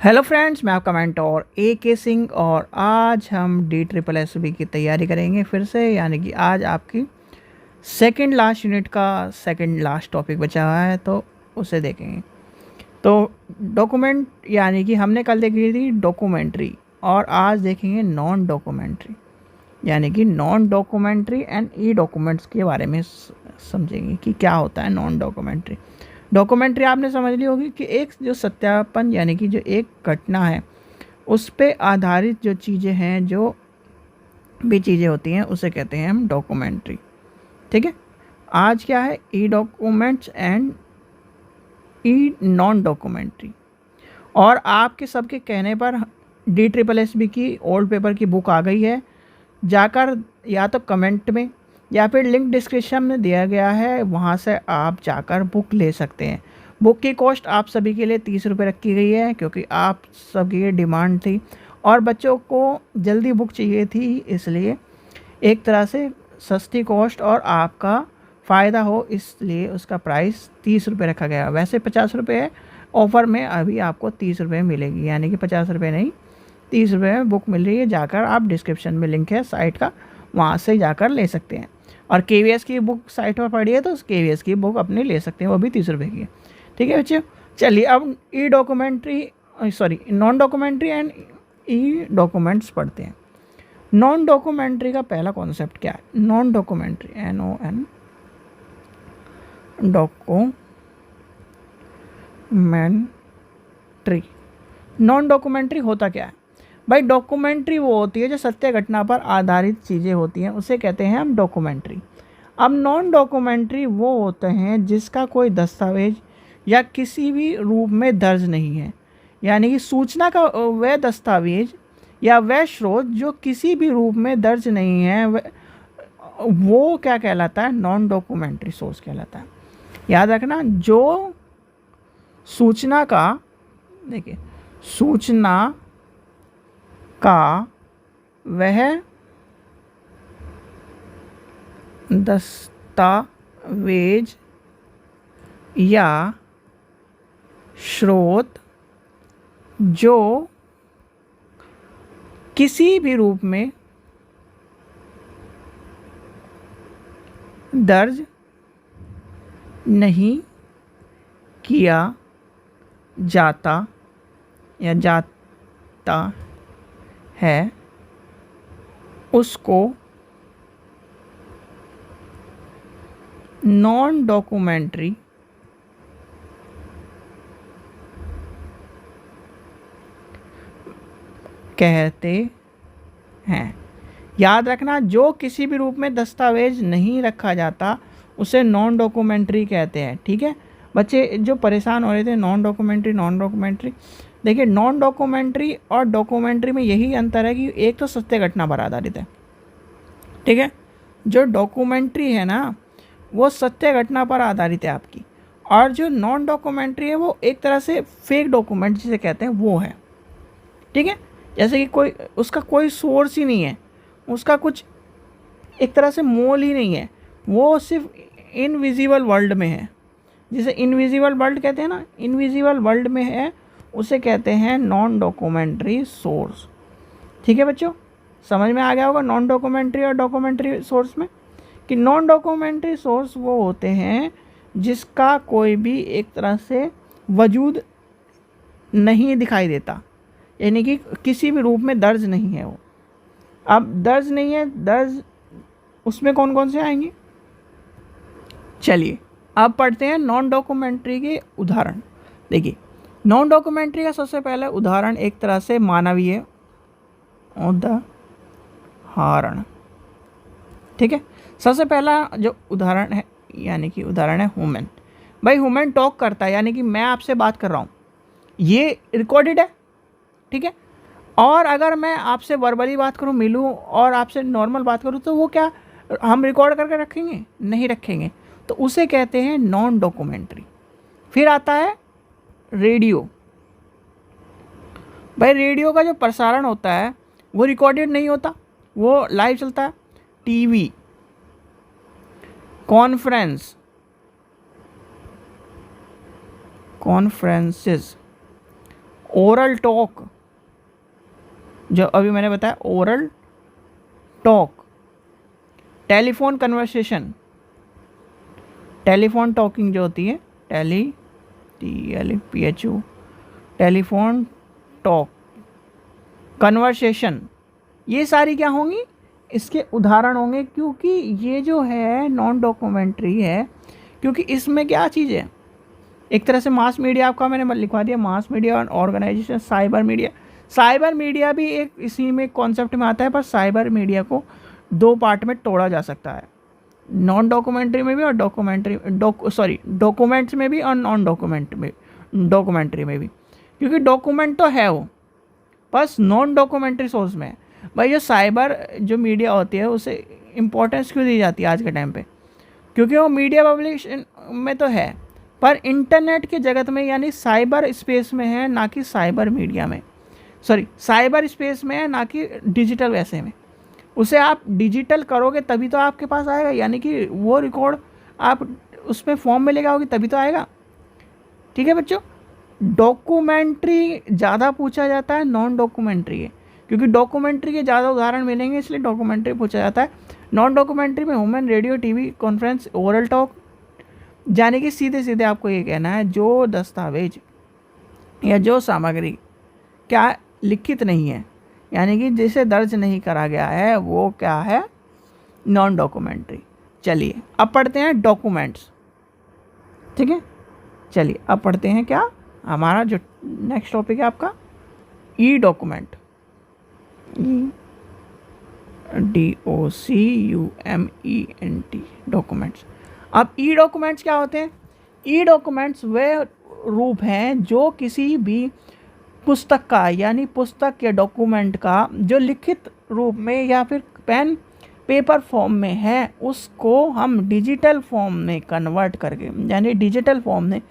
Hello friends, मैं आपका mentor के सिंह और आज हम DSSB की तैयारी करेंगे फिर से। यानी कि आज आपकी सेकंड लास्ट यूनिट का सेकंड लास्ट टॉपिक बचा हुआ है, तो उसे देखेंगे। तो डॉक्यूमेंट यानी कि हमने कल देखी थी डॉक्यूमेंट्री और आज देखेंगे नॉन डॉक्यूमेंट्री, यानी कि non documentary and e documents के बारे में समझेंगे कि क्या होता है नॉन डॉक्यूमेंट्री। डॉक्यूमेंट्री आपने समझ ली होगी कि एक जो सत्यापन यानी कि जो एक घटना है उस पे आधारित जो चीज़ें हैं, जो भी चीज़ें होती हैं उसे कहते हैं हम डॉक्यूमेंट्री। ठीक है, आज क्या है e documents and e non documentary. और आपके सबके कहने पर DSSB की ओल्ड पेपर की बुक आ गई है। जाकर या तो कमेंट में या फिर लिंक डिस्क्रिप्शन में दिया गया है, वहाँ से आप जाकर बुक ले सकते हैं। बुक की कॉस्ट आप सभी के लिए 30 रुपये रखी गई है, क्योंकि आप सबकी डिमांड थी और बच्चों को जल्दी बुक चाहिए थी, इसलिए एक तरह से सस्ती कॉस्ट और आपका फ़ायदा हो इसलिए उसका प्राइस 30 रुपये रखा गया। वैसे 50 रुपये है, ऑफ़र में अभी आपको 30 रुपये मिलेगी, यानी कि 50 रुपये नहीं 30 रुपये में बुक मिल रही है। जाकर आप डिस्क्रिप्शन में लिंक है साइट का, वहाँ से जाकर ले सकते हैं। और KVS की बुक साइट पर पड़ी है तो KVS की बुक अपनी ले सकते हैं, वो भी 30 रुपये की है। ठीक है बच्चों, चलिए अब e documentary non documentary and e documents पढ़ते हैं। नॉन डॉक्यूमेंट्री का पहला कॉन्सेप्ट क्या है? Non documentary NON documentary. Non documentary होता क्या है भाई? डॉक्यूमेंट्री वो होती है जो सत्य घटना पर आधारित चीज़ें होती हैं, उसे कहते हैं हम डॉक्यूमेंट्री। अब नॉन डॉक्यूमेंट्री वो होते हैं जिसका कोई दस्तावेज या किसी भी रूप में दर्ज नहीं है, यानी कि सूचना का वह दस्तावेज या वह स्रोत जो किसी भी रूप में दर्ज नहीं है, वो क्या कहलाता है? नॉन डॉक्यूमेंट्री सोर्स कहलाता है। याद रखना, जो सूचना का, देखिए, सूचना का वह दस्तावेज या स्रोत जो किसी भी रूप में दर्ज नहीं किया जाता या जाता है, उसको नॉन डॉक्यूमेंट्री कहते हैं। याद रखना, जो किसी भी रूप में दस्तावेज नहीं रखा जाता उसे नॉन डॉक्यूमेंट्री कहते हैं। ठीक है बच्चे, जो परेशान हो रहे थे नॉन डॉक्यूमेंट्री, देखिए नॉन डॉक्यूमेंट्री और डॉक्यूमेंट्री में यही अंतर है कि एक तो सत्य घटना पर आधारित है। ठीक है, जो डॉक्यूमेंट्री है ना वो सत्य घटना पर आधारित है आपकी, और जो नॉन डॉक्यूमेंट्री है वो एक तरह से फेक डॉक्यूमेंट जिसे कहते हैं वो है। ठीक है, जैसे कि कोई उसका कोई सोर्स ही नहीं है, उसका कुछ एक तरह से मोल ही नहीं है, वो सिर्फ इनविजिबल वर्ल्ड में है, जिसे इनविजिबल वर्ल्ड कहते हैं ना, इनविजिबल वर्ल्ड में है, उसे कहते हैं नॉन डॉक्यूमेंट्री सोर्स। ठीक है बच्चों, समझ में आ गया होगा नॉन डॉक्यूमेंट्री और डॉक्यूमेंट्री सोर्स में, कि नॉन डॉक्यूमेंट्री सोर्स वो होते हैं जिसका कोई भी एक तरह से वजूद नहीं दिखाई देता, यानी कि किसी भी रूप में दर्ज नहीं है वो। अब दर्ज नहीं है, दर्ज उसमें कौन कौन से आएंगे? चलिए अब पढ़ते हैं नॉन डॉक्यूमेंट्री के उदाहरण। देखिए, नॉन डॉक्यूमेंट्री का सबसे पहला उदाहरण एक तरह से मानवीय उदाहरण। ठीक है, सबसे पहला जो उदाहरण है, यानी कि उदाहरण है ह्यूमन। भाई ह्यूमन टॉक करता है, यानी कि मैं आपसे बात कर रहा हूँ, ये रिकॉर्डेड है। ठीक है, और अगर मैं आपसे वर्बली बात करूँ, मिलूँ और आपसे नॉर्मल बात करूँ, तो वो क्या हम रिकॉर्ड करके रखेंगे? नहीं रखेंगे, तो उसे कहते हैं नॉन डॉक्यूमेंट्री। फिर आता है रेडियो। भाई रेडियो का जो प्रसारण होता है वो रिकॉर्डेड नहीं होता, वो लाइव चलता है। टीवी, कॉन्फ्रेंसेस, ओरल टॉक, जो अभी मैंने बताया oral talk. Telephone conversation, telephone talking जो होती है, TLPHO, टेलीफोन टॉक, कन्वर्सेशन, ये सारी क्या होंगी, इसके उदाहरण होंगे। क्योंकि ये जो है नॉन डॉक्यूमेंट्री है, क्योंकि इसमें क्या चीज़ है, एक तरह से मास मीडिया आपका मैंने लिखवा दिया, मास मीडिया और organisation. Cyber media, cyber media भी एक इसी में कॉन्सेप्ट में आता है, पर साइबर मीडिया को दो पार्ट में तोड़ा जा सकता है, नॉन डॉक्यूमेंट्री में भी और डॉक्यूमेंट्स में भी और नॉन डॉक्यूमेंट्री में भी। क्योंकि डॉक्यूमेंट तो है वो, बस नॉन डॉक्यूमेंट्री सोर्स में है। भाई जो साइबर जो मीडिया होती है उसे इम्पोर्टेंस क्यों दी जाती है आज के टाइम पे, क्योंकि वो मीडिया पब्लिकेशन में तो है, पर इंटरनेट के जगत में यानी साइबर स्पेस में है, ना कि साइबर मीडिया में, साइबर स्पेस में है, ना कि डिजिटल वैसे में। उसे आप डिजिटल करोगे तभी तो आपके पास आएगा, यानी कि वो रिकॉर्ड आप उसमें फॉर्म में लेके आओगे तभी तो आएगा। ठीक है बच्चों, डॉक्यूमेंट्री ज़्यादा पूछा जाता है नॉन डॉक्यूमेंट्री है, क्योंकि डॉक्यूमेंट्री के ज़्यादा उदाहरण मिलेंगे इसलिए डॉक्यूमेंट्री पूछा जाता है। नॉन डॉक्यूमेंट्री में human, radio, TV conference, oral talk, यानी कि सीधे सीधे आपको ये कहना है जो दस्तावेज या जो सामग्री क्या लिखित नहीं है, यानी कि जिसे दर्ज नहीं करा गया है, वो क्या है, नॉन डॉक्यूमेंट्री। चलिए अब पढ़ते हैं डॉक्यूमेंट्स। ठीक है, चलिए अब पढ़ते हैं क्या, हमारा जो नेक्स्ट टॉपिक है आपका ई डॉक्यूमेंट, DOCUMENT, डॉक्यूमेंट्स। अब ई डॉक्यूमेंट्स क्या होते हैं, ई डॉक्यूमेंट्स वे रूप हैं जो किसी भी पुस्तक का, यानी पुस्तक या डॉक्यूमेंट का जो लिखित रूप में या फिर पेन पेपर फॉर्म में है, उसको हम डिजिटल फॉर्म में कन्वर्ट करके, यानी डिजिटल फॉर्म में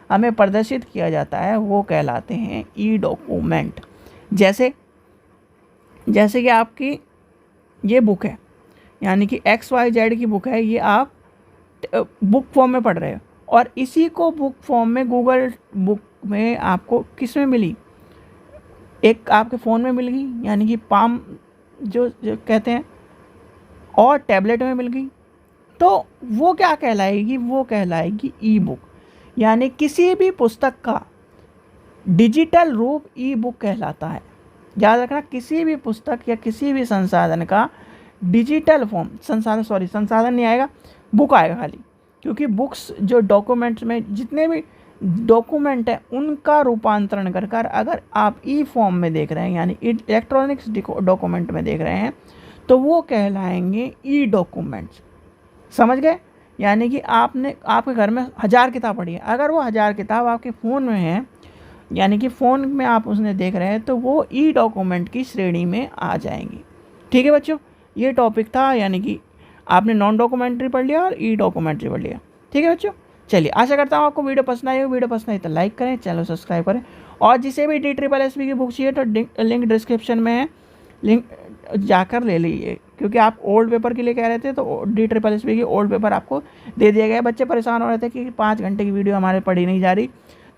हमें प्रदर्शित किया जाता है, वो कहलाते हैं ई डॉक्यूमेंट। जैसे कि आपकी ये बुक है, यानी कि XYZ की बुक है, ये आप बुक फॉर्म में पढ़ रहे हो, और इसी को बुक फॉर्म में गूगल बुक में आपको किस में मिली, एक आपके फ़ोन में मिल गई, यानी कि पाम जो कहते हैं, और टैबलेट में मिल गई, तो वो क्या कहलाएगी, वो कहलाएगी ई बुक। यानी किसी भी पुस्तक का डिजिटल रूप ई बुक कहलाता है। याद रखना, किसी भी पुस्तक या किसी भी संसाधन का डिजिटल फॉर्म, संसाधन नहीं आएगा, बुक आएगा खाली, क्योंकि बुक्स जो डॉक्यूमेंट्स में जितने भी डॉक्यूमेंट है उनका रूपांतरण कर अगर आप ई फॉर्म में देख रहे हैं, यानी इलेक्ट्रॉनिक्स डॉक्यूमेंट में देख रहे हैं, तो वो कहलाएंगे ई डॉक्यूमेंट्स। समझ गए, यानी कि आपके घर में 1000 किताब पढ़ी है, अगर वो 1000 किताब आपके फ़ोन में है, यानी कि फ़ोन में आप उसने देख रहे हैं, तो वो ई डॉक्यूमेंट की श्रेणी में आ जाएंगी। ठीक है बच्चों, ये टॉपिक था, यानी कि आपने नॉन डॉक्यूमेंट्री पढ़ लिया और ई डॉक्यूमेंट्री पढ़ लिया। ठीक है बच्चों, चलिए आशा करता हूँ आपको वीडियो पसंद आई हो। वीडियो पसंद आई तो लाइक करें, चैनल सब्सक्राइब करें, और जिसे भी DSSB की बुक चाहिए तो लिंक डिस्क्रिप्शन में है, लिंक जाकर ले लीजिए, क्योंकि आप ओल्ड पेपर के लिए कह रहे थे तो DSSB की ओल्ड पेपर आपको दे दिया गया है। बच्चे परेशान हो रहे थे कि 5 घंटे की वीडियो हमारे पढ़ी नहीं जा रही,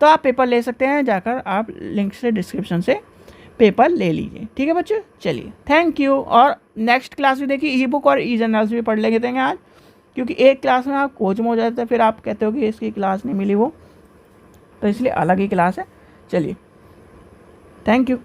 तो आप पेपर ले सकते हैं, जाकर आप लिंक से डिस्क्रिप्शन से पेपर ले लीजिए। ठीक है बच्चों, चलिए थैंक यू। और नेक्स्ट क्लास भी देखिए, ई बुक और ई जर्नल्स भी पढ़ लेंगे देंगे आज, क्योंकि एक क्लास में आप कोच में हो जाते हैं, फिर आप कहते हो कि इसकी क्लास नहीं मिली वो, तो इसलिए अलग ही क्लास है। चलिए थैंक यू।